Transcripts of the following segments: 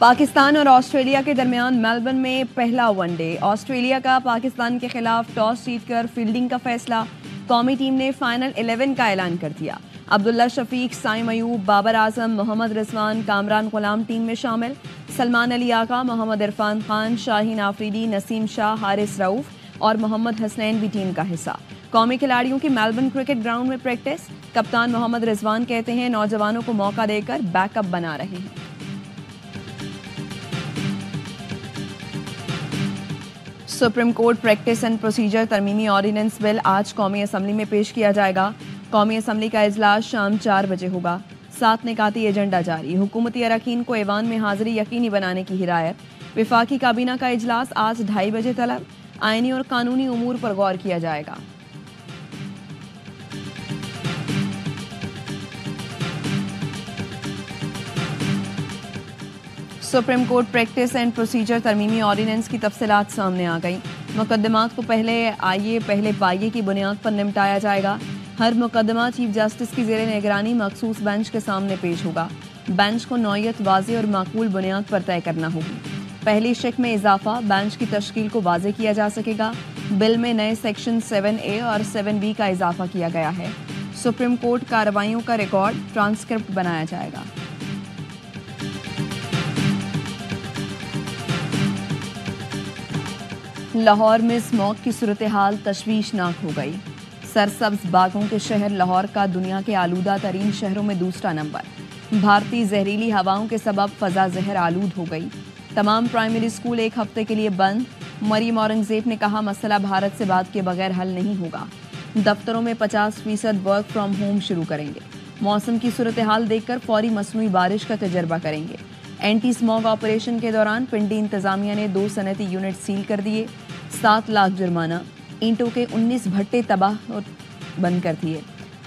پاکستان اور آسٹریلیا کے درمیان میلبرن میں پہلا ون ڈے۔ آسٹریلیا کا پاکستان کے خلاف ٹاس جیت کر فیلڈنگ کا فیصلہ، قومی ٹیم نے فائنل 11 کا اعلان کر دیا۔ عبداللہ شفیق، سائم ایوب، بابر اعظم، محمد رضوان، کامران غلام ٹیم میں شامل۔ سلمان علی آقا، محمد عرفان خان، شاہین آفریدی، نسیم شاہ، حارث رؤف اور محمد حسنین بھی ٹیم کا حصہ۔ قومی کھلاڑیوں کی میلبرن کرکٹ گراؤنڈ میں پریکٹس۔ کپتان محمد رضوان کہتے ہیں نوجوانوں کو موقع دے کر بیک اپ بنا رہے ہیں۔ Supreme court practice and procedure ترمیمی آرڈیننس بل آج قومی اسمبلی میں پیش کیا جائے گا۔ قومی اسمبلی کا اجلاس شام 4 بجے ہوگا۔ 7 نکاتی ایجنڈا جاری۔ حکومتی اراکین کو ایوان میں حاضری یقینی بنانے کی ہدایت۔ وفاقی کابینہ کا اجلاس آج 2:30 بجے طلب۔ آئینی اور قانونی امور پر غور کیا جائے گا۔ Supreme court practice and procedure ترمیمی آرڈیننس کی تفصیلات سامنے آ گئیں۔ مقدمات کو پہلے آئیے پہلے پائیے کی بنیاد پر نمٹایا جائے گا۔ ہر مقدمہ چیف جسٹس کی زیر نگرانی مخصوص بینچ کے سامنے پیش ہوگا۔ بینچ کو نوعیت واضح اور معقول بنیاد پر طے کرنا ہوگی۔ پہلی شق میں اضافہ، بینچ کی تشکیل کو واضح کیا جا سکے گا۔ بل میں نئے سیکشن 7A اور 7B کا اضافہ کیا گیا ہے۔ سپریم کورٹ کارروائیوں کا ریکارڈ ٹرانسکرپٹ بنایا جائے گا۔ لاہور میں اسموگ کی صورتحال تشویشناک ہو گئی۔ سرسبز باغوں کے شہر لاہور کا دنیا کے آلودہ ترین شہروں میں دوسرا نمبر۔ بھارتی زہریلی ہواؤں کے سبب فضا زہر آلود ہو گئی۔ تمام پرائمری اسکول ایک ہفتے کے لیے بند۔ مریم اورنگزیب نے کہا مسئلہ بھارت سے بات کے بغیر حل نہیں ہوگا۔ دفتروں میں 50% ورک فرام ہوم شروع کریں گے۔ موسم کی صورتحال دیکھ کر فوری مصنوعی بارش کا تجربہ کریں گے۔ اینٹی اسموگ آپریشن کے دوران پنڈی انتظامیہ نے 2 صنعتی یونٹ سیل کر دیے۔ 7 لاکھ جرمانہ۔ اینٹوں کے 19 بھٹے تباہ اور بند کر دیے۔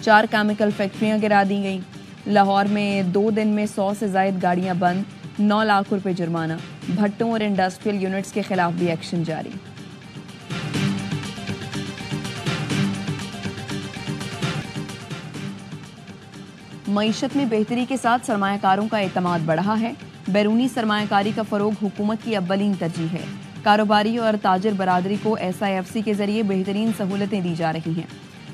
4 کیمیکل فیکٹریاں گرا دی گئیں۔ لاہور میں 2 دن میں 100 سے زائد گاڑیاں بند، 9 لاکھ روپے جرمانہ۔ بھٹوں اور انڈسٹریل یونٹس کے خلاف بھی ایکشن جاری۔ معیشت میں بہتری کے ساتھ سرمایہ کاروں کا اعتماد بڑھا ہے۔ بیرونی سرمایہ کاری کا فروغ حکومت کی اولین ترجیح ہے۔ کاروباری اور تاجر برادری کو SIFC کے ذریعے بہترین سہولتیں دی جا رہی ہیں۔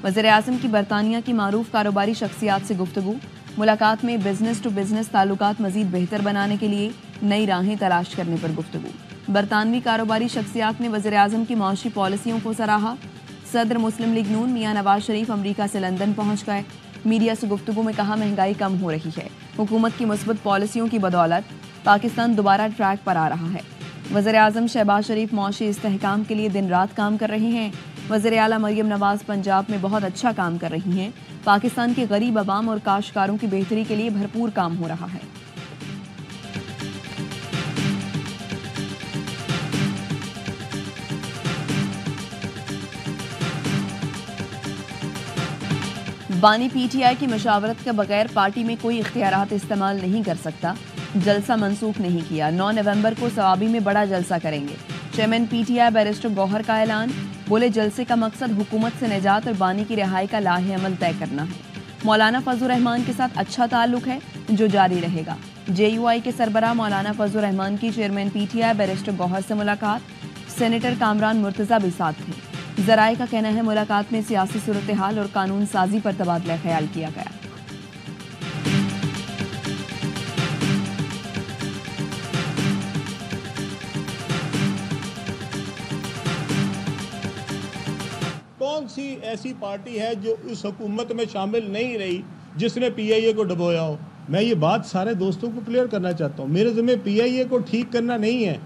وزیر اعظم کی برطانیہ کی معروف کاروباری شخصیات سے گفتگو۔ ملاقات میں بزنس ٹو بزنس تعلقات مزید بہتر بنانے کے لیے نئی راہیں تلاش کرنے پر گفتگو۔ برطانوی کاروباری شخصیات نے وزیر اعظم کی معاشی پالیسیوں کو سراہا۔ صدر مسلم لیگ نون میاں نواز شریف امریکہ سے لندن پہنچ گئے۔ میڈیا سے گفتگو میں کہا مہنگائی کم ہو رہی ہے۔ حکومت کی مثبت پالیسیوں کی بدولت پاکستان دوبارہ ٹریک پر آ رہا ہے۔ وزیر اعظم شہباز شریف معاشی استحکام کے لیے دن رات کام کر رہے ہیں۔ وزیر اعلیٰ مریم نواز پنجاب میں بہت اچھا کام کر رہی ہیں۔ پاکستان کے غریب عوام اور کاشتکاروں کی بہتری کے لیے بھرپور کام ہو رہا ہے۔ بانی PTI کی مشاورت کے بغیر پارٹی میں کوئی اختیارات استعمال نہیں کر سکتا۔ جلسہ منسوخ نہیں کیا۔ 9 نومبر کو ثوابی میں بڑا جلسہ کریں گے۔ چیئرمین PTI بیرسٹر گوہر کا اعلان۔ بولے جلسے کا مقصد حکومت سے نجات اور بانی کی رہائی کا لاہ عمل طے کرنا ہے۔ مولانا فضل الرحمان کے ساتھ اچھا تعلق ہے جو جاری رہے گا۔ JUI کے سربراہ مولانا فضل الرحمان کی چیئرمین PTI بیرسٹر گوہر سے ملاقات۔ سینیٹر کامران مرتضیٰ بھی ساتھ تھے۔ ذرائع کا کہنا ہے ملاقات میں سیاسی صورتحال اور قانون سازی پر تبادلہ خیال کیا گیا۔ کون سی ایسی پارٹی ہے جو اس حکومت میں شامل نہیں رہی جس نے PIA کو ڈبویا ہو؟ میں یہ بات سارے دوستوں کو کلیئر کرنا چاہتا ہوں۔ میرے ذمہ PIA کو ٹھیک کرنا نہیں ہے۔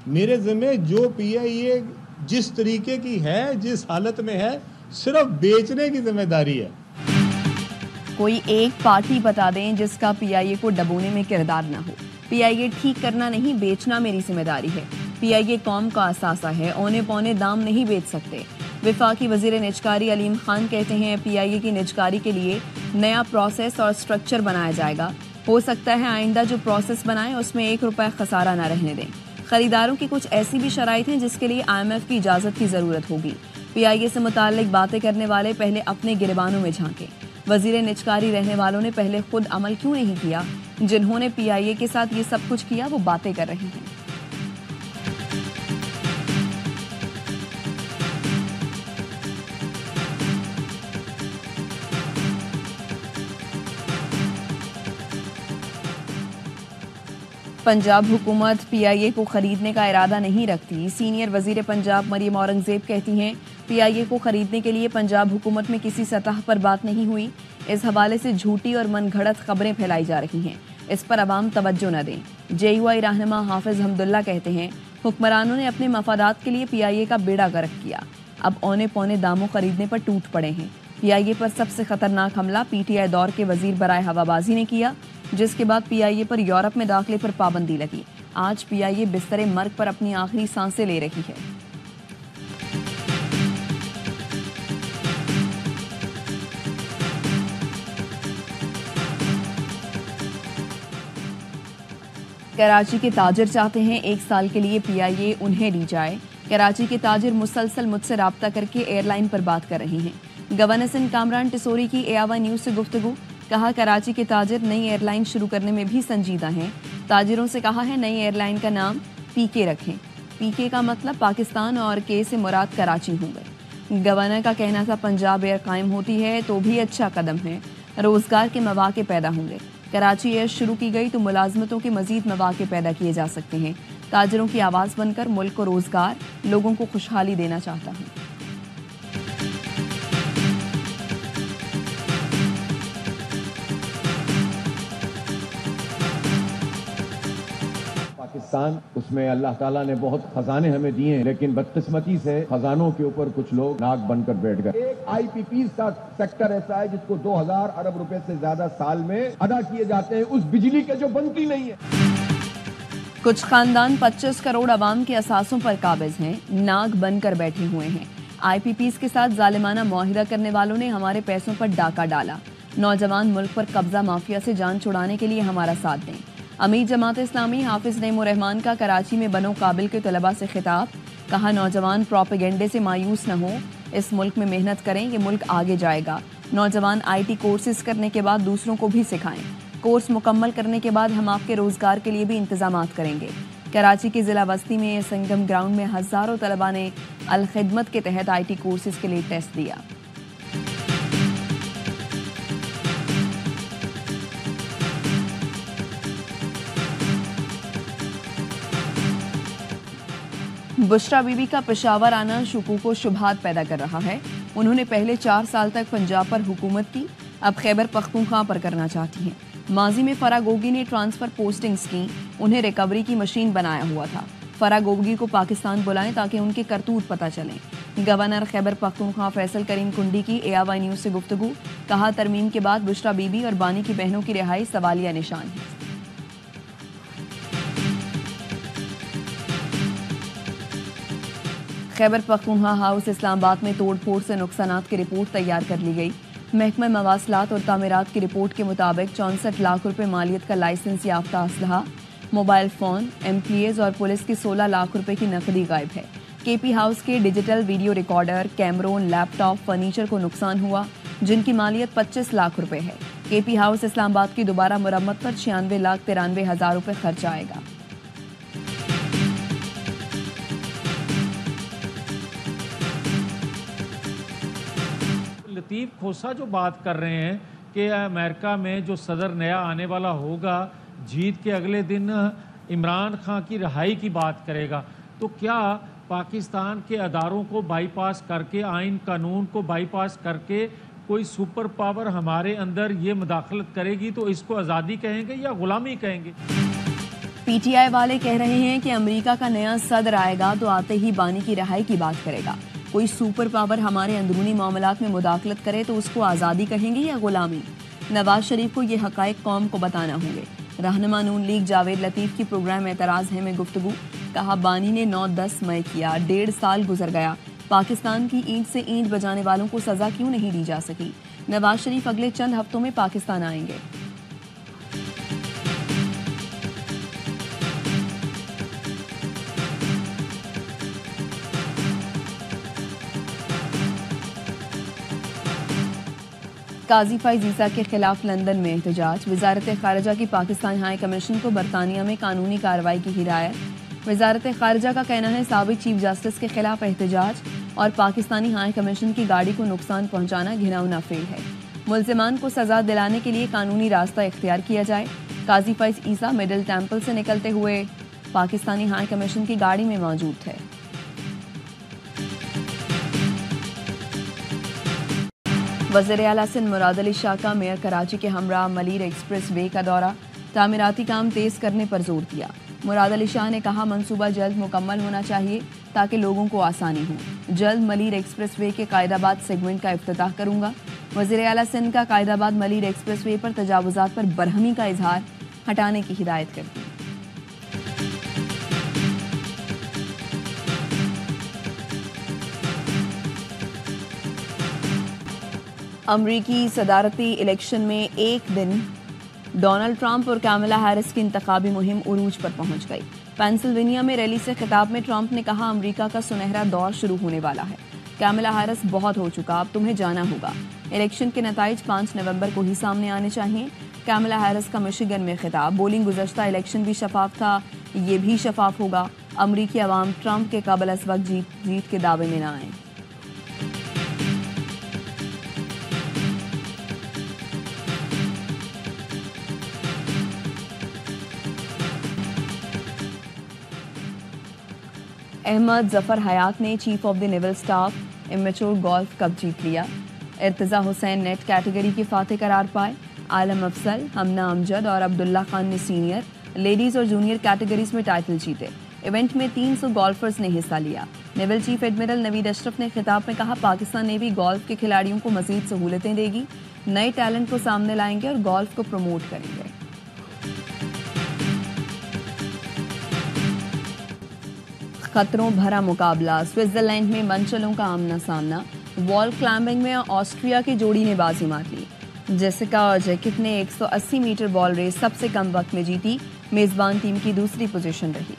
میرے ذمہ جو PIA جس طریقے کی ہے، جس حالت میں ہے، صرف بیچنے کی ذمہ داری ہے۔ کوئی ایک پارٹی بتا دیں جس کا PIA کو ڈبونے میں کردار نہ ہو۔ PIA ٹھیک کرنا نہیں، بیچنا میری ذمہ داری ہے۔ PIA قوم کا اثاثہ ہے، اونے پونے دام نہیں بیچ سکتے۔ وفاقی وزیر نجکاری علیم خان کہتے ہیں PIA کی نجکاری کے لیے نیا پروسیس اور سٹرکچر بنایا جائے گا۔ ہو سکتا ہے آئندہ جو پروسیس بنائیں اس میں 1 روپے خسارہ نہ رہنے دیں۔ خریداروں کی کچھ ایسی بھی شرائط ہیں جس کے لیے IMF کی اجازت کی ضرورت ہوگی۔ PIA سے متعلق باتیں کرنے والے پہلے اپنے گریبانوں میں جھانکیں۔ وزیر نجکاری رہنے والوں نے پہلے خود عمل کیوں نہیں کیا؟ جنہوں نے پی آئی اے کے ساتھ یہ سب کچھ کیا وہ باتیں کر رہے ہیں۔ پنجاب حکومت پی آئی اے کو خریدنے کا ارادہ نہیں رکھتی۔ سینئر وزیر پنجاب مریم اورنگزیب کہتی ہیں پی آئی اے کو خریدنے کے لیے پنجاب حکومت میں کسی سطح پر بات نہیں ہوئی۔ اس حوالے سے جھوٹی اور من گھڑت خبریں پھیلائی جا رہی ہیں، اس پر عوام توجہ نہ دیں۔ جے یو آئی رہنما حافظ حمداللہ کہتے ہیں حکمرانوں نے اپنے مفادات کے لیے پی آئی اے کا بیڑا غرق کیا، اب اونے پونے داموں خریدنے پر ٹوٹ پڑے ہیں۔ پی آئی اے پر سب سے خطرناک حملہ پی ٹی آئی دور کے وزیر برائے ہوابازی نے کیا، جس کے بعد پی آئی اے پر یورپ میں داخلے پر پابندی لگی۔ آج پی آئی اے بستر مرگ پر اپنی آخری سانسیں لے رہی ہے۔ کراچی کے تاجر چاہتے ہیں 1 سال کے لیے پی آئی اے انہیں دی جائے۔ کراچی کے تاجر مسلسل مجھ سے رابطہ کر کے ایئر لائن پر بات کر رہے ہیں۔ گورنر سندھ کامران ٹسوری کی اے آئی نیوز سے گفتگو، کہا کراچی کے تاجر نئی ایئر لائن شروع کرنے میں بھی سنجیدہ ہیں۔ تاجروں سے کہا ہے نئی ایئر لائن کا نام پی کے رکھیں۔ پی کے کا مطلب پاکستان اور کے سے مراد کراچی ہوں گے۔ گورنر کا کہنا تھا پنجاب ایئر قائم ہوتی ہے تو بھی اچھا قدم ہے، روزگار کے مواقع پیدا ہوں گے۔ کراچی ایئر شروع کی گئی تو ملازمتوں کے مزید مواقع پیدا کیے جا سکتے ہیں۔ تاجروں کی آواز بن کر ملک کو روزگار، لوگوں کو خوشحالی دینا چاہتا ہوں۔ پاکستان، اس میں اللہ تعالیٰ نے بہت خزانے ہمیں دیے ہیں، لیکن بدقسمتی سے خزانوں کے اوپر کچھ لوگ ناک بن کر بیٹھ گئے۔ ایک آئی پی پیز کا سیکٹر ایسا ہے جس کو 2000 ارب روپے سے زیادہ سال میں ادا کیے جاتے ہیں، اس بجلی کے جو بنتی نہیں ہے۔ کچھ خاندان 25 کروڑ عوام کے اثاثوں پر قابض ہیں، ناک بن کر بیٹھے ہوئے ہیں۔ آئی پی پیز کے ساتھ ظالمانہ معاہدہ کرنے والوں نے ہمارے پیسوں پر ڈاکہ ڈالا۔ نوجوان ملک پر قبضہ مافیا سے جان چھڑانے کے لیے ہمارا ساتھ دیں۔ امیر جماعت اسلامی حافظ نعیم الرحمان کا کراچی میں بنو قابل کے طلباء سے خطاب، کہا نوجوان پروپیگنڈے سے مایوس نہ ہوں، اس ملک میں محنت کریں، یہ ملک آگے جائے گا۔ نوجوان آئی ٹی کورسز کرنے کے بعد دوسروں کو بھی سکھائیں، کورس مکمل کرنے کے بعد ہم آپ کے روزگار کے لیے بھی انتظامات کریں گے۔ کراچی کے ضلع وسطی میں سنگم گراؤنڈ میں ہزاروں طلباء نے الخدمت کے تحت آئی ٹی کورسز کے لیے ٹیسٹ دیا۔ بشرا بی بی کا پشاور آنا شکوک و شبہات پیدا کر رہا ہے۔ انہوں نے پہلے 4 سال تک پنجاب پر حکومت کی، اب خیبر پختونخوا پر کرنا چاہتی ہیں۔ ماضی میں فرا گوگی نے ٹرانسفر پوسٹنگز کی، انہیں ریکوری کی مشین بنایا ہوا تھا۔ فرا گوگی کو پاکستان بلائیں تاکہ ان کے کرتوت پتہ چلیں۔ گورنر خیبر پختونخوا فیصل کریم کنڈی کی اے آئی نیوز سے گفتگو، کہا ترمیم کے بعد بشرا بی بی اور بانی کی بہنوں کی رہائی سوالیہ نشان ہے۔ خیبر پختونخوا ہاؤس اسلام آباد میں توڑ پھوڑ سے نقصانات کی رپورٹ تیار کر لی گئی۔ محکمہ مواصلات اور تعمیرات کی رپورٹ کے مطابق 64 لاکھ روپے مالیت کا لائسنس یافتہ اسلحہ، موبائل فون، ایمپلیز اور پولیس کی 16 لاکھ روپے کی نقدی غائب ہے۔ کے پی ہاؤس کے ڈیجیٹل ویڈیو ریکارڈر، کیمروں، لیپ ٹاپ، فرنیچر کو نقصان ہوا، جن کی مالیت 25 لاکھ روپے ہے۔ کے پی ہاؤس اسلام آباد کی دوبارہ مرمت پر 96,93,000 روپے خرچ آئے گا۔ لطیف کھوسا جو بات کر رہے ہیں کہ امریکہ میں جو صدر نیا آنے والا ہوگا جیت کے اگلے دن عمران خان کی رہائی کی بات کرے گا، تو کیا پاکستان کے اداروں کو بائی پاس کر کے، آئین قانون کو بائی پاس کر کے کوئی سپر پاور ہمارے اندر یہ مداخلت کرے گی تو اس کو آزادی کہیں گے یا غلامی کہیں گے؟ پی ٹی آئی والے کہہ رہے ہیں کہ امریکہ کا نیا صدر آئے گا تو آتے ہی بانی کی رہائی کی بات کرے گا۔ کوئی سپر پاور ہمارے اندرونی معاملات میں مداخلت کرے تو اس کو آزادی کہیں گے یا غلامی؟ نواز شریف کو یہ حقائق قوم کو بتانا ہوں گے۔ رہنما نون لیگ جاوید لطیف کی پروگرام اعتراض ہے میں گفتگو، کہا بانی نے 9-10 مئی کیا، 1.5 سال گزر گیا، پاکستان کی اینٹ سے اینٹ بجانے والوں کو سزا کیوں نہیں دی جا سکی؟ نواز شریف اگلے چند ہفتوں میں پاکستان آئیں گے۔ قاضی فائز عیسیٰ کے خلاف لندن میں احتجاج، وزارت خارجہ کی پاکستان ہائی کمیشن کو برطانیہ میں قانونی کارروائی کی ہدایت۔ وزارت خارجہ کا کہنا ہے سابق چیف جسٹس کے خلاف احتجاج اور پاکستانی ہائی کمیشن کی گاڑی کو نقصان پہنچانا گھناؤنا فعل ہے۔ ملزمان کو سزا دلانے کے لیے قانونی راستہ اختیار کیا جائے۔ قاضی فائز عیسیٰ مڈل ٹیمپل سے نکلتے ہوئے پاکستانی ہائی کمیشن کی گاڑی میں موجود تھے۔ وزیر اعلیٰ سندھ مراد علی شاہ کا میئر کراچی کے ہمراہ ملیر ایکسپریس وے کا دورہ، تعمیراتی کام تیز کرنے پر زور دیا۔ مراد علی شاہ نے کہا منصوبہ جلد مکمل ہونا چاہیے تاکہ لوگوں کو آسانی ہو۔ جلد ملیر ایکسپریس وے کے قائد آباد سیگمنٹ کا افتتاح کروں گا۔ وزیر اعلیٰ سندھ کا قائد آباد ملیر ایکسپریس وے پر تجاوزات پر برہمی کا اظہار، ہٹانے کی ہدایت کر دی۔ امریکی صدارتی الیکشن میں ایک دن ڈونلڈ ٹرمپ اور کیملا ہیرس کی انتخابی مہم عروج پر پہنچ گئی۔ پینسلوینیا میں ریلی سے خطاب میں ٹرمپ نے کہا امریکہ کا سنہرا دور شروع ہونے والا ہے۔ کیملا ہیرس بہت ہو چکا، اب تمہیں جانا ہوگا۔ الیکشن کے نتائج 5 نومبر کو ہی سامنے آنے چاہیے۔ کیملا ہیرس کا مشیگن میں خطاب، بولنگ گزشتہ الیکشن بھی شفاف تھا، یہ بھی شفاف ہوگا۔ امریکی عوام ٹرمپ کے قبل از وقت جیت کے دعوے میں نہ آئیں۔ احمد ظفر حیات نے chief of the naval staff amateur golf cup جیت لیا۔ ارتضیٰ حسین نیٹ کیٹیگری کے فاتح قرار پائے۔ عالم افضل، ہمنا امجد اور عبداللہ خان نے سینئر، لیڈیز اور جونیئر کیٹیگریز میں ٹائٹل جیتے۔ ایونٹ میں 300 گولفرز نے حصہ لیا۔ نیول چیف ایڈمرل نوید اشرف نے خطاب میں کہا پاکستان نیوی گولف کے کھلاڑیوں کو مزید سہولتیں دے گی، نئے ٹیلنٹ کو سامنے لائیں گے اور گولف کو پروموٹ کریں گے۔ خطروں بھرا مقابلہ، سوئٹزرلینڈ میں منچلوں کا آمنا سامنا۔ وال کلائمبنگ میں آسٹریا کی جوڑی نے بازی مار لی۔ جیسیکا اور جیکٹ نے 180 میٹر بال ریس سب سے کم وقت میں جیتی، میزبان ٹیم کی دوسری پوزیشن رہی۔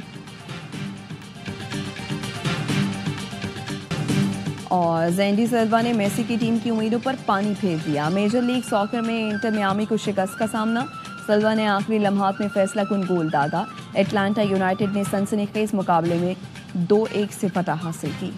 اور زینڈی سلوا نے میسی کی ٹیم کی امیدوں پر پانی پھیر دیا۔ میجر لیگ ساکر میں انٹر میامی کو شکست کا سامنا، سلوا نے آخری لمحات میں فیصلہ کن گول داغا۔ اٹلانٹا یونائیٹڈ نے سنسنی خیز مقابلے میں 2-1 سے فتح حاصل کی۔